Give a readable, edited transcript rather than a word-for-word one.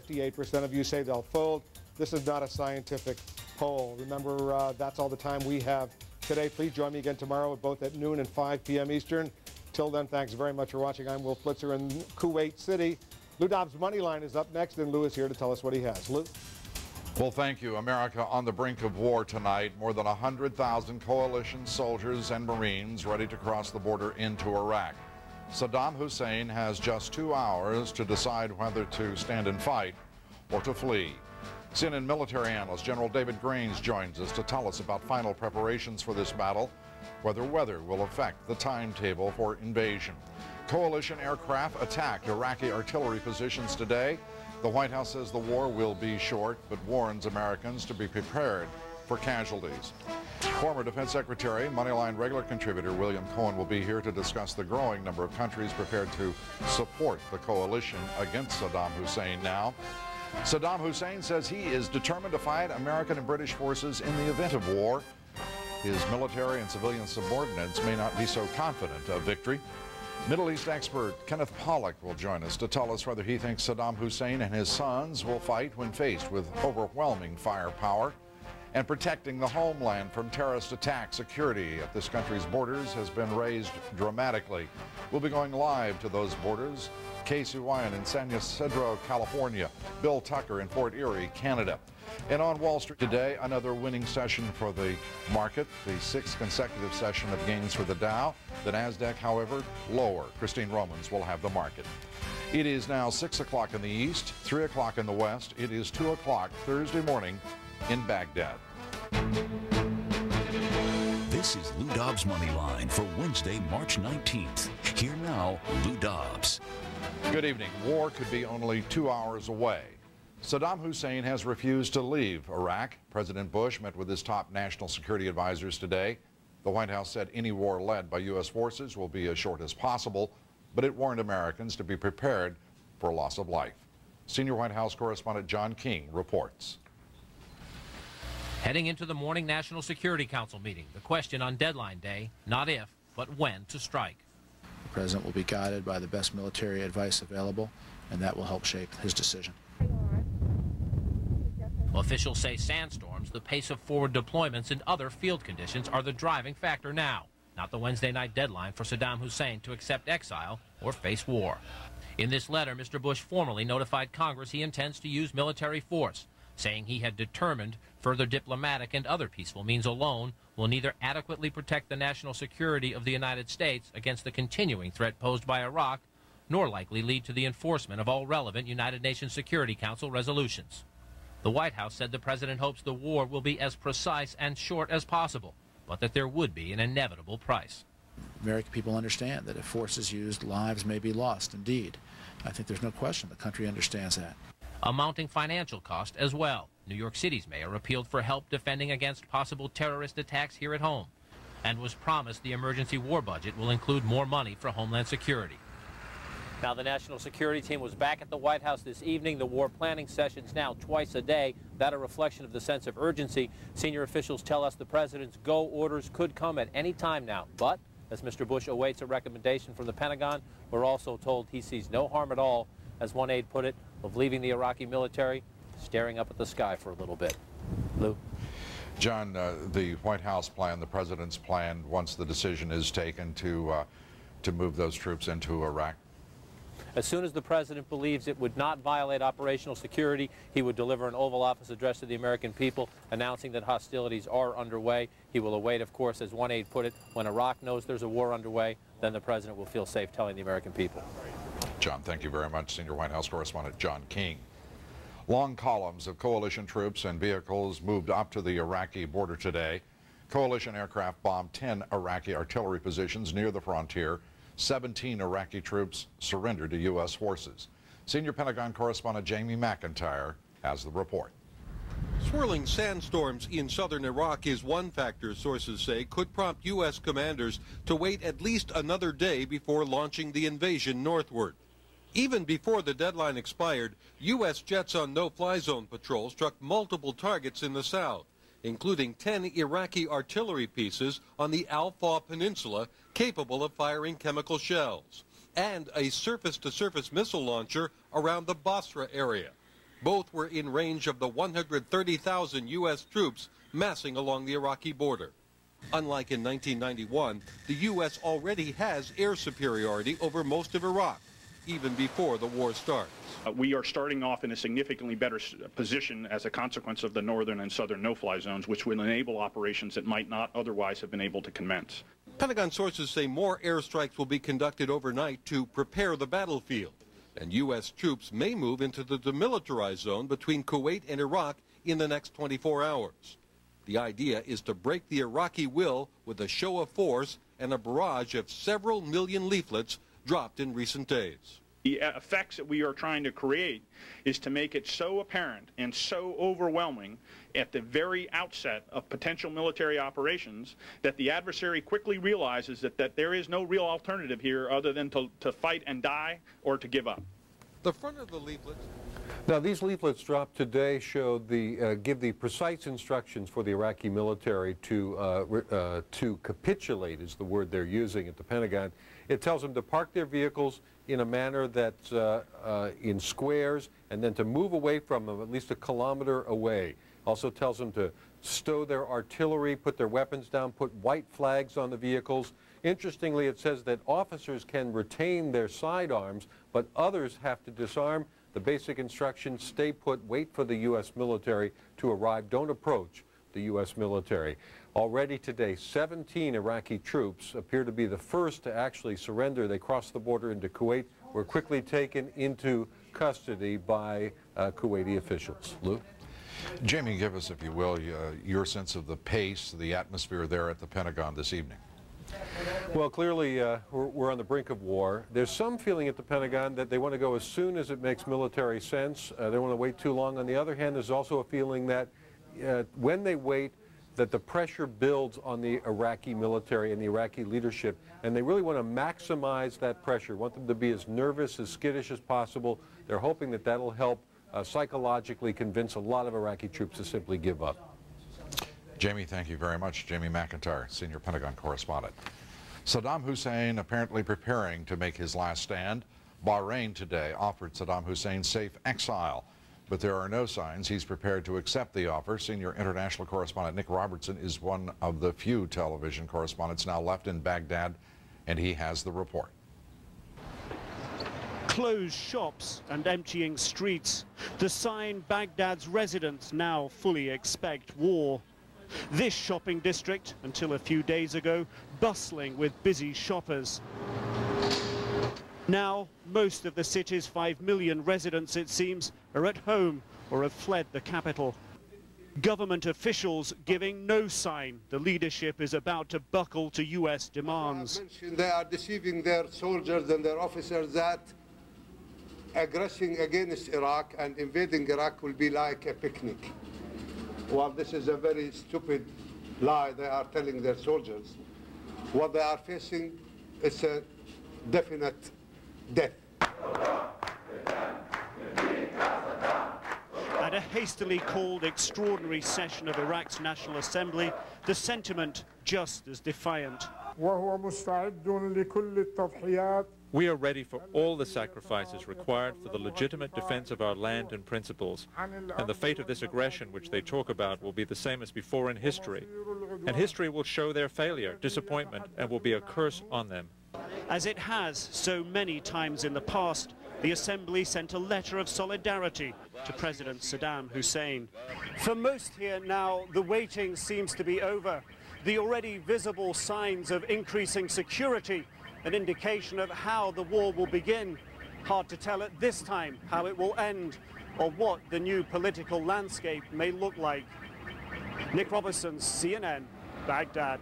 58% of you say they'll fold. This is not a scientific poll. Remember, that's all the time we have today. Please join me again tomorrow, both at noon and 5 p.m. Eastern. Till then, thanks very much for watching. I'm Will Flitzer in Kuwait City. Lou Dobbs' Money Line is up next, and Lou is here to tell us what he has. Lou? Well, thank you. America on the brink of war tonight. More than 100,000 coalition soldiers and Marines ready to cross the border into Iraq. Saddam Hussein has just 2 hours to decide whether to stand and fight or to flee. CNN military analyst General David Grains joins us to tell us about final preparations for this battle, whether weather will affect the timetable for invasion. Coalition aircraft attacked Iraqi artillery positions today. The White House says the war will be short, but warns Americans to be prepared for casualties. Former Defense Secretary, Moneyline regular contributor William Cohen will be here to discuss the growing number of countries prepared to support the coalition against Saddam Hussein now. Saddam Hussein says he is determined to fight American and British forces in the event of war. His military and civilian subordinates may not be so confident of victory. Middle East expert Kenneth Pollack will join us to tell us whether he thinks Saddam Hussein and his sons will fight when faced with overwhelming firepower. And protecting the homeland from terrorist attacks, security at this country's borders has been raised dramatically. We'll be going live to those borders. Casey Wyan in San Ysidro, California. Bill Tucker in Fort Erie, Canada. And on Wall Street today, another winning session for the market, the sixth consecutive session of gains for the Dow. The NASDAQ, however, lower. Christine Romans will have the market. It is now 6 o'clock in the east, 3 o'clock in the west. It is 2 o'clock Thursday morning in Baghdad. This is Lou Dobbs' Money Line for Wednesday, March 19th. Here now, Lou Dobbs. Good evening. War could be only 2 hours away. Saddam Hussein has refused to leave Iraq. President Bush met with his top national security advisors today. The White House said any war led by U.S. forces will be as short as possible, but it warned Americans to be prepared for loss of life. Senior White House correspondent John King reports. Heading into the morning National Security Council meeting, the question on deadline day, not if, but when to strike. The President will be guided by the best military advice available, and that will help shape his decision. Officials say sandstorms, the pace of forward deployments, and other field conditions are the driving factor now, not the Wednesday night deadline for Saddam Hussein to accept exile or face war. In this letter, Mr. Bush formally notified Congress he intends to use military force, saying he had determined further diplomatic and other peaceful means alone will neither adequately protect the national security of the United States against the continuing threat posed by Iraq, nor likely lead to the enforcement of all relevant United Nations Security Council resolutions. The White House said the president hopes the war will be as precise and short as possible, but that there would be an inevitable price. American people understand that if force is used, lives may be lost, indeed. I think there's no question the country understands that. A mounting financial cost as well. New York City's mayor appealed for help defending against possible terrorist attacks here at home and was promised the emergency war budget will include more money for Homeland Security. Now, the National Security Team was back at the White House this evening. The war planning sessions now twice a day. That a reflection of the sense of urgency. Senior officials tell us the president's go orders could come at any time now. But as Mr. Bush awaits a recommendation from the Pentagon, we're also told he sees no harm at all, as one aide put it, of leaving the Iraqi military staring up at the sky for a little bit. Lou? John, the White House plan, the president's plan, once the decision is taken to move those troops into Iraq? As soon as the president believes it would not violate operational security, he would deliver an Oval Office address to the American people announcing that hostilities are underway. He will await, of course, as one aide put it, when Iraq knows there's a war underway, then the president will feel safe telling the American people. John, thank you very much. Senior White House correspondent John King. Long columns of coalition troops and vehicles moved up to the Iraqi border today. Coalition aircraft bombed 10 Iraqi artillery positions near the frontier. 17 Iraqi troops surrendered to U.S. forces. Senior Pentagon correspondent Jamie McIntyre has the report. Swirling sandstorms in southern Iraq is one factor sources say could prompt U.S. commanders to wait at least another day before launching the invasion northward. Even before the deadline expired, U.S. jets on no-fly zone patrol struck multiple targets in the south, including 10 Iraqi artillery pieces on the Al-Faw Peninsula capable of firing chemical shells, and a surface-to-surface missile launcher around the Basra area. Both were in range of the 130,000 U.S. troops massing along the Iraqi border. Unlike in 1991, the U.S. already has air superiority over most of Iraq, even before the war starts. We are starting off in a significantly better position as a consequence of the northern and southern no-fly zones, which will enable operations that might not otherwise have been able to commence. Pentagon sources say more airstrikes will be conducted overnight to prepare the battlefield, and U.S. troops may move into the demilitarized zone between Kuwait and Iraq in the next 24 hours. The idea is to break the Iraqi will with a show of force and a barrage of several million leaflets dropped in recent days. The effects that we are trying to create is to make it so apparent and so overwhelming at the very outset of potential military operations that the adversary quickly realizes that there is no real alternative here other than to fight and die or to give up. The front of the leaflets. Now, these leaflets dropped today show give the precise instructions for the Iraqi military to capitulate, is the word they're using at the Pentagon. It tells them to park their vehicles in a manner that's in squares, and then to move away from them at least a kilometer away. Also tells them to stow their artillery, put their weapons down, put white flags on the vehicles. Interestingly, it says that officers can retain their sidearms, but others have to disarm. The basic instructions: stay put, wait for the U.S. military to arrive, don't approach the U.S. military. Already today, 17 Iraqi troops appear to be the first to actually surrender. They crossed the border into Kuwait, were quickly taken into custody by Kuwaiti officials. Lou? Jamie, give us, if you will, your sense of the pace, the atmosphere there at the Pentagon this evening. Well, clearly, we're on the brink of war. There's some feeling at the Pentagon that they want to go as soon as it makes military sense. They don't want to wait too long. On the other hand, there's also a feeling that when they wait, that the pressure builds on the Iraqi military and the Iraqi leadership, and they really want to maximize that pressure, want them to be as nervous, as skittish as possible. They're hoping that that'll help psychologically convince a lot of Iraqi troops to simply give up. Jamie, thank you very much. Jamie McIntyre, senior Pentagon correspondent. Saddam Hussein apparently preparing to make his last stand. Bahrain today offered Saddam Hussein safe exile, but there are no signs he's prepared to accept the offer. Senior international correspondent Nick Robertson is one of the few television correspondents now left in Baghdad, and he has the report. Closed shops and emptying streets. The sign Baghdad's residents now fully expect war. This shopping district, until a few days ago, bustling with busy shoppers. Now, most of the city's 5 million residents, it seems, are at home or have fled the capital. Government officials giving no sign the leadership is about to buckle to U.S. demands. They are deceiving their soldiers and their officers that aggressing against Iraq and invading Iraq will be like a picnic. Well, this is a very stupid lie they are telling their soldiers. What they are facing is a definite death. At a hastily called extraordinary session of Iraq's National Assembly, the sentiment just as defiant. We are ready for all the sacrifices required for the legitimate defense of our land and principles. And the fate of this aggression which they talk about will be the same as before in history. And history will show their failure, disappointment, and will be a curse on them. As it has so many times in the past, the Assembly sent a letter of solidarity to President Saddam Hussein. For most here now, the waiting seems to be over. The already visible signs of increasing security, an indication of how the war will begin. Hard to tell at this time how it will end or what the new political landscape may look like. Nick Robertson, CNN, Baghdad.